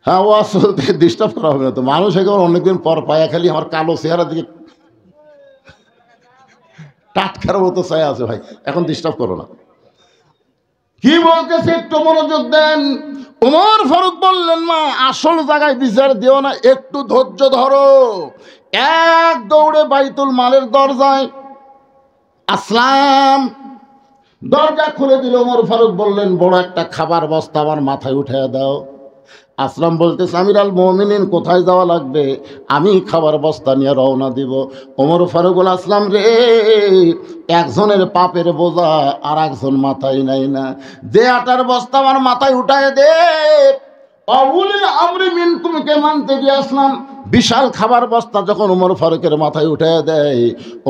হ্যাঁ, ও আসলে ডিস্টার্ব করা হবে না তো, মানুষ একেবারে অনেকদিন পর পায়া খালি আমার কালো চেহারা দিকে টাটকার মতো চাই আছে। ভাই এখন ডিস্টার্ব করো না, কি বলতেছে একটু মনোযোগ দেন। ওমর ফারুক বললেন, মা আসল জায়গায় বিচার দিও না, একটু ধৈর্য ধরো। এক দৌড়ে বাইতুল মালের দরজায় আসলাম, দরজা খুলে দিল। ওমর ফারুক বললেন, বড় একটা খাবার বস্তা আমার মাথায় উঠে দাও। আসলাম বলতেছে, আমিরুল মুমিনিন কোথায় যাওয়া লাগবে? আমি খাবার বস্তা নিয়ে রওনা দিব। ওমর ফারুক বলে, আসলাম রে, একজনের পাপের বোঝা আর একজন মাথায় নাই না, যে আটার বস্তা আমার মাথায় উঠায় দে। অবুলিল আমরি মিনকুমকে মানতে গিয়ে আসলাম বিশাল খাবার বস্তা যখন ওমর ফারুকের মাথায় উঠে দেয়,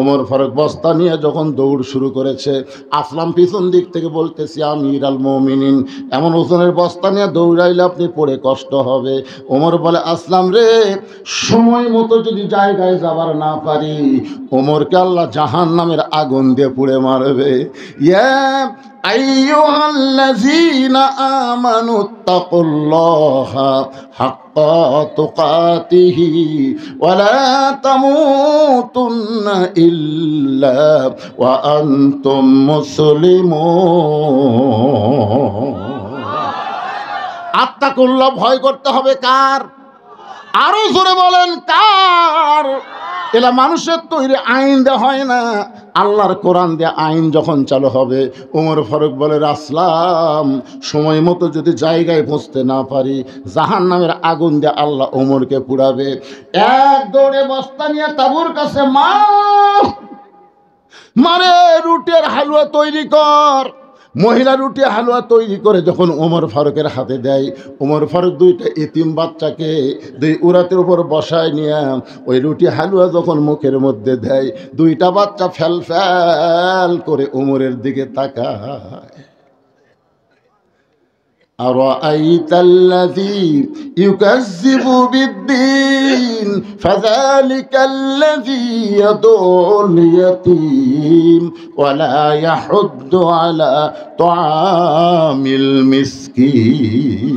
ওমর ফারুক বস্তা নিয়ে যখন দৌড় শুরু করেছে, আসলাম পিছন দিক থেকে বলতেছি, আমিরুল মুমিনিন এমন ওজনের বস্তা নিয়ে দৌড়াইলে আপনি পড়ে কষ্ট হবে। ওমর বলে, আসলাম রে, সময় মতো যদি জায়গায় যাবার না পারি, ওমরকে আল্লাহ জাহান্নামের আগুন দিয়ে পুড়ে মারবে। ইয়া আইয়ুহাল্লাযীনা আমানুত্তাকুল্লাহা হাক্কা তুকাতিহি ওয়া লা তামুতুন্না ইল্লা ওয়া আনতুম মুসলিমুন। আত্তাকুল্লাহ, ভয় করতে হবে কার? আরো জোরে বলেন কার? এলা মানুষের তৈরি আইন দেওয়া হয় না, আল্লাহর কোরআন দিয়ে আইন যখন চালু হবে। ওমর ফারুক বলে, আসলাম সময় মতো যদি জায়গায় পৌঁছতে না পারি, জাহান্নামের আগুন দিয়ে আল্লাহ ওমরকে পুড়াবে। এক দৌড়ে বস্তা নিয়ে তাবুর কাছে, মা মারে রুটির হালুয়া তৈরি কর। মহিলা রুটি হালুয়া তৈরি করে যখন ওমর ফারুকের হাতে দেয়, ওমর ফারুক দুইটা এতিম বাচ্চাকে দুই উরাতের উপর বসায় নিয়ে ওই রুটি হালুয়া যখন মুখের মধ্যে দেয়, দুইটা বাচ্চা ফ্যাল ফ্যাল করে ওমরের দিকে তাকায়। أرأيت الذي يكذب بالدين فذلك الذي يدعو اليتيم ولا يحض على طعام المسكين।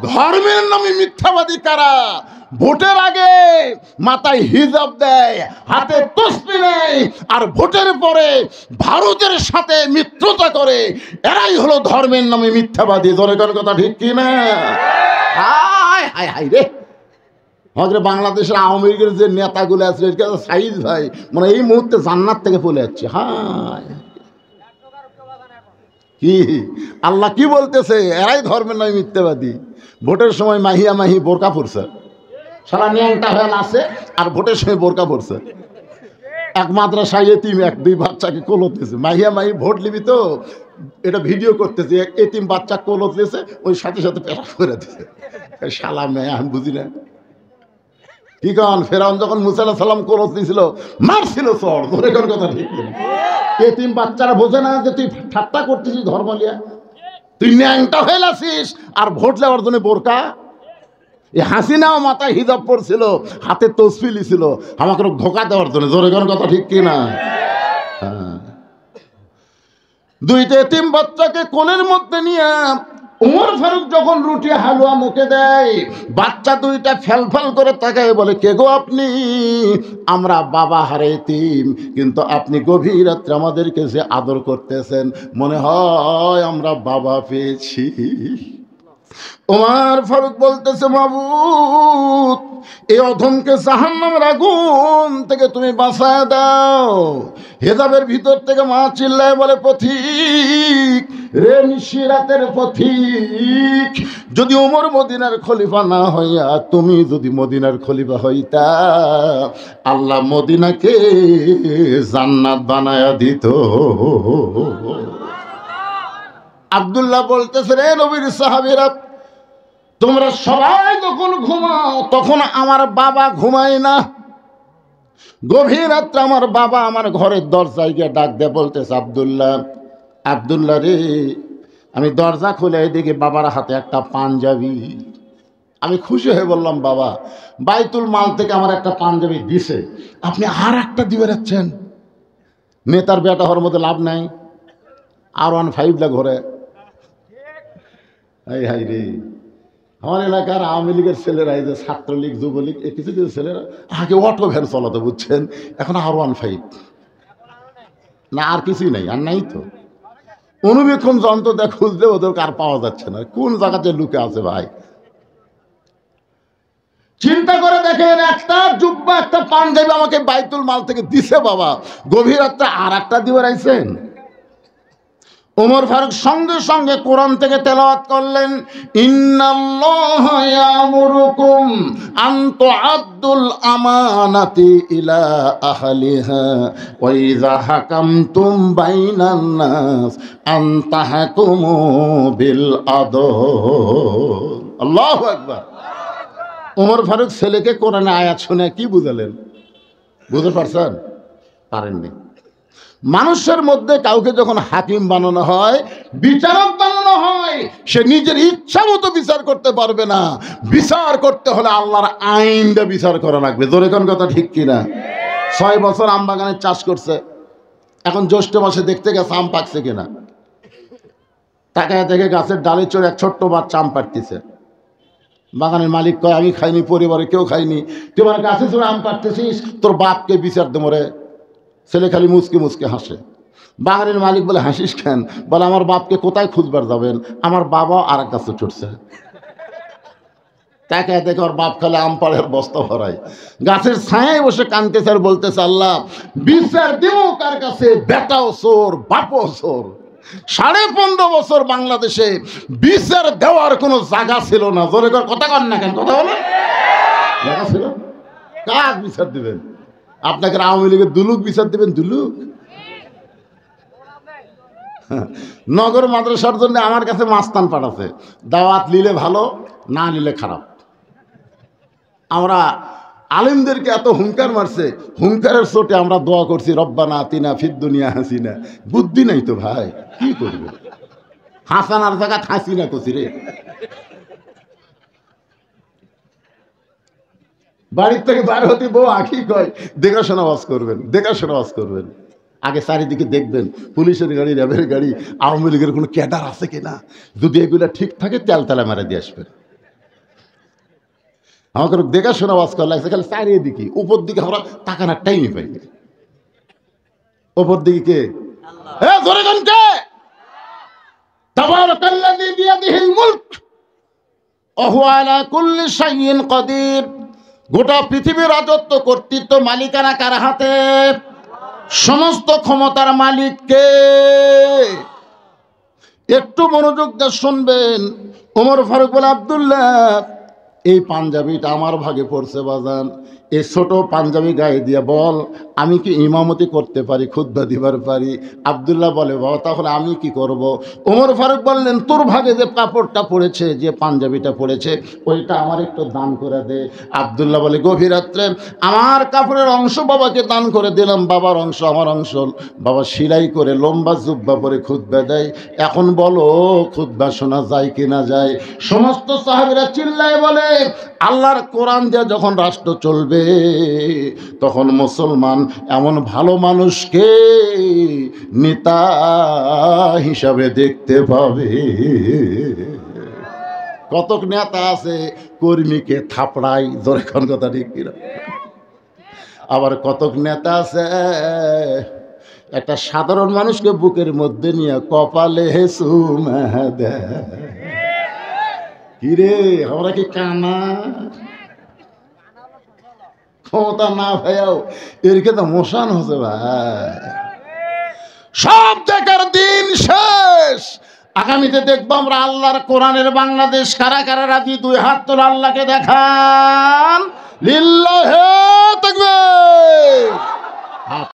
ধর্মের নামে মিথ্যাবাদী কারা? ভোটের আগে মাথায় হিজাব দেয়, হাতে তসবি নেয়, আর ভোটের পরে ভারতের সাথে মিত্রতা করে, এরাই হলো ধর্মের নামে মিথ্যাবাদী। জোরে কোন কথা ঠিক কি না? হায় হায় হায় রে, আমাদের বাংলাদেশের আওয়ামী লীগের যে নেতাগুলো আছে, সাইজ ভাই মানে এই মুহূর্তে জান্নাত থেকে পড়ে যাচ্ছে। হায় কি আল্লাহ কি বলতেছে, এরাই ধর্মের নামে মিথ্যাবাদী। ভোটের সময় মাহিয়া মাহি বোরকা পরছে, সারা নিয়মটা হয়ে আছে, আর ভোটের সময় বোরকা পরছে। এক মাদ্রাসায় এতিম এক দুই বাচ্চাকে কোলতেছে, মাহিয়া মাহি ভোট লিবি তো এটা ভিডিও করতেছে, এতিম বাচ্চা কোলত দিয়েছে, ওই সাথে সাথে পেশাব করে দিচ্ছে। শালা মেয়ে আমি বুঝি না কি কারণ। ফেরাউন যখন মুসা আলাইহিস সালাম কোলত দিয়েছিল, মারছিল চড়। ধরে কোন কথা ঠিক না। এতিম বাচ্চারা বোঝে না যে তুই ঠাট্টা করতেছিস ধর্ম লিয়া, তুই ন্যাংটা হয়ে আছিস, আর ভোট নেওয়ার জন্য বোরকা। এই হাসিনাও মাথায় হিজাব পড়ছিল, হাতে তসবিহ ছিল, আমাকে ধোকা দেওয়ার জন্য। জোরে কোন কথা ঠিক কিনা? হ্যাঁ, দুইটা এতিম বাচ্চাকে কোলের মধ্যে নিয়ে ওমর ফারুক যখন রুটি হালুয়া মুখে দেয়, বাচ্চা দুইটা ফ্যালফ্যাল করে তাকায়, বলে, কে গো আপনি? আমরা বাবা হারে এতিম, কিন্তু আপনি গভীর রাত্রে আমাদেরকে যে আদর করতেছেন, মনে হয় আমরা বাবা পেয়েছি। ওমর ফারুক বলতেছে, মাবুদ, এই অধমকে জাহান্নামের আগুন থেকে তুমি বাঁচায় দাও। হেজাবের ভিতর থেকে মা চিল্লায় বলে, পথিক রে, নিশিরাতের পথিক, যদি ওমর মদিনার খলিফা না হইয়া তুমি যদি মদিনার খলিফা হইতা, আল্লাহ মদিনাকে জান্নাত বানায়া দিত। আব্দুল্লাহ বলতেছে, রে নবীর সাহাবীরা, তোমরা সবাই যখন ঘুমাও তখন আমার বাবা ঘুমায় না। গভীর রাত্রে আমার বাবা আমার ঘরের দরজায় গিয়ে ডাক দিয়ে বলতেছে, আব্দুল্লাহ, আব্দুল্লাহ রে। আমি দরজা খুলে এদিকে বাবার হাতে একটা পাঞ্জাবি। আমি খুশি হয়ে বললাম, বাবা, বাইতুল মাল থেকে আমার একটা পাঞ্জাবি দিছে, আপনি আর একটা দিবে যাচ্ছেন? নেতার বেটা হওয়ার মধ্যে লাভ নাই, R15 ঘরে। হাই হাই রে, আমার এলাকার আওয়ামী লীগের ছেলেরা, এই যে ছাত্রলীগ যুবলীগ, এই কিছু কিছু ছেলেরা আগে অটো ভ্যান চলাতে, বুঝছেন, এখন R15 না, আর কিছুই নাই, আর নাই তো। অনুবীক্ষণ যন্ত্র দেখ খুঁজলে ওদেরকে আর পাওয়া যাচ্ছে না, কোন জায়গাতে লুকে আছে ভাই। চিন্তা করে দেখেন, একটা জুব্বা একটা পাঞ্জাবি আমাকে বাইতুল মাল থেকে দিছে বাবা, গভীর রাত্রে আর একটা দিয়ে রাইছেন। ওমর ফারুক সঙ্গে সঙ্গে কোরআন থেকে তেলাওয়াত করলেন, ইন্নাল্লাহা ইয়ামুরুকুম আন তুআদ্দুল আমানাতি ইলা আহলিহা ওয়া ইযা হাকামতুম বাইনান নাস আন তাহকুমু বিল আদল। আল্লাহু আকবার। ওমর ফারুক ছেলেকে কোরআনে আয়াত শুনে কি বুঝালেন? বুঝতে পারছেন? পারেননি। মানুষের মধ্যে কাউকে যখন হাকিম বানানো হয়, বিচারক বানানো হয়, সে নিজের ইচ্ছা মতো বিচার করতে পারবে না। বিচার করতে হলে আল্লাহর আইনটা বিচার করা লাগবে। জোরে কোন কথা ঠিক কিনা? 6 বছর আম বাগানের চাষ করছে, এখন জ্যৈষ্ঠ মাসে দেখতে গেছে আম পাকছে কিনা। তাকায় দেখে গাছের ডালে চড়ে এক ছোট্ট বাচ্চা আম পাড়তেছে। বাগানের মালিক কয়, আমি খাইনি, পরিবারে কেউ খাইনি, তুই আমার গাছে চড়ে আম পাড়তেছিস, তোর বাপকে বিচার দেবো রে। ছেলে খালি মুচকে মুচকে হাসে। বাগানের মালিক বলে, হাসিস কেন? বলে, আমার বাপকে কোথায় খুঁজবার যাবেন, আমার বাবা আর এক গাছে চড়ছে। তাকে দেখে ওর বাপ খালে আম পাড়ের বস্তা ভরায়, গাছের ছায়ায় বসে কাঁদতেছে আর বলতেছে, আল্লাহ বিচার দেব কার কাছে? বেটাও চোর, বাপও চোর। 15.5 বছর বাংলাদেশে বিচার দেওয়ার কোনো জায়গা ছিল না। জোরে কথা কন না কেন? কথা বলে জায়গা ছিল? কার বিচার দিবেন? আপনাকে আওয়ামী লীগের দুলুক বিচার দিবেন? দুলুক নগর মাদ্রাসার জন্য আমার কাছে মাস্তান পাঠাচ্ছে, দাওয়াত নিলে ভালো, না নিলে খারাপ। আমরা আলেমদেরকে এত হুঙ্কার মারছে, হুঙ্কারের চোটে আমরা দোয়া করছি, রব্বানা আতিনা ফিদ দুনিয়া হাসিনা। বুদ্ধি নাই তো ভাই, কি করবে? হাসানার জায়গা হাসিনা করছি রে। বাড়ির থেকে বার হতে বউ আঁকি কয়, দেখাশোনা ওয়াজ করবেন, দেখাশোনা ওয়াজ করবেন। আগে চারিদিকে দেখবেন পুলিশের গাড়ি, র্যাবের গাড়ি, আওয়ামী লীগের কোনো ক্যাডার আছে কিনা। যদি এগুলো ঠিক থাকে, তেলতেলা মেরে দিয়ে আসবেন। আমাকে দেখাশোনা ওয়াজ করা লাগছে, খালি চারিদিকে। উপর দিকে আমরা তাকানোর টাইমই পাই। উপর দিকে কে? জোরে গান কে? তাবারাকাল্লাযী বিয়াদিহিল মুলক ওয়া হুয়া আলা কুল্লি শাইইন কাদির। গোটা পৃথিবীর রাজত্ব, কর্তৃত্ব, মালিকানা কার হাতে? সমস্ত ক্ষমতার মালিক কে? একটু মনোযোগ দিয়ে শুনবেন। ওমর ফারুক বলে, আব্দুল্লাহ, এই পাঞ্জাবিটা আমার ভাগে পড়ছে বাজান, এই ছোট পাঞ্জাবি গায়ে দিয়ে বল, আমি কি ইমামতি করতে পারি, খুতবা দিবার পারি? আব্দুল্লাহ বলে, বাবা তাহলে আমি কি করব? ওমর ফারুক বললেন, তোর ভাগে যে কাপড়টা পড়েছে, যে পাঞ্জাবিটা পড়েছে, ওইটা আমার একটু দান করে দে। আব্দুল্লাহ বলে, গভীর রাত্রে আমার কাপড়ের অংশ বাবাকে দান করে দিলাম। বাবার অংশ আমার অংশ। বাবা সেলাই করে লম্বা জুব্বা পরে খুতবা দেয়। এখন বলো, খুতবা শোনা যায় কি না যায়? সমস্ত সাহাবীরা চিল্লায় বলে, আল্লাহর কোরআন দিয়ে যখন রাষ্ট্র চলবে, তখন মুসলমান এমন ভালো মানুষকে নেতা হিসাবে দেখতে পাবে। কতক নেতা আছে কর্মীকে থাপড়াই, জোরে কোন কথা ঠিক কিনা? আবার কতক নেতা আছে একটা সাধারণ মানুষকে বুকের মধ্যে নিয়ে কপালে চুমা দেয়। হিরে আমরা কি কানা ক্ষমতা না ভাইয়াও এরকে তো মোশান হচ্ছে ভাই। সব দেখার দিন শেষ। আগামীতে দেখবো আমরা আল্লাহর কোরআনের বাংলাদেশ। কারা কারা রাজি? দুই হাত তোলা, আল্লাহকে দেখান। লিল্লাহে তাকবীর।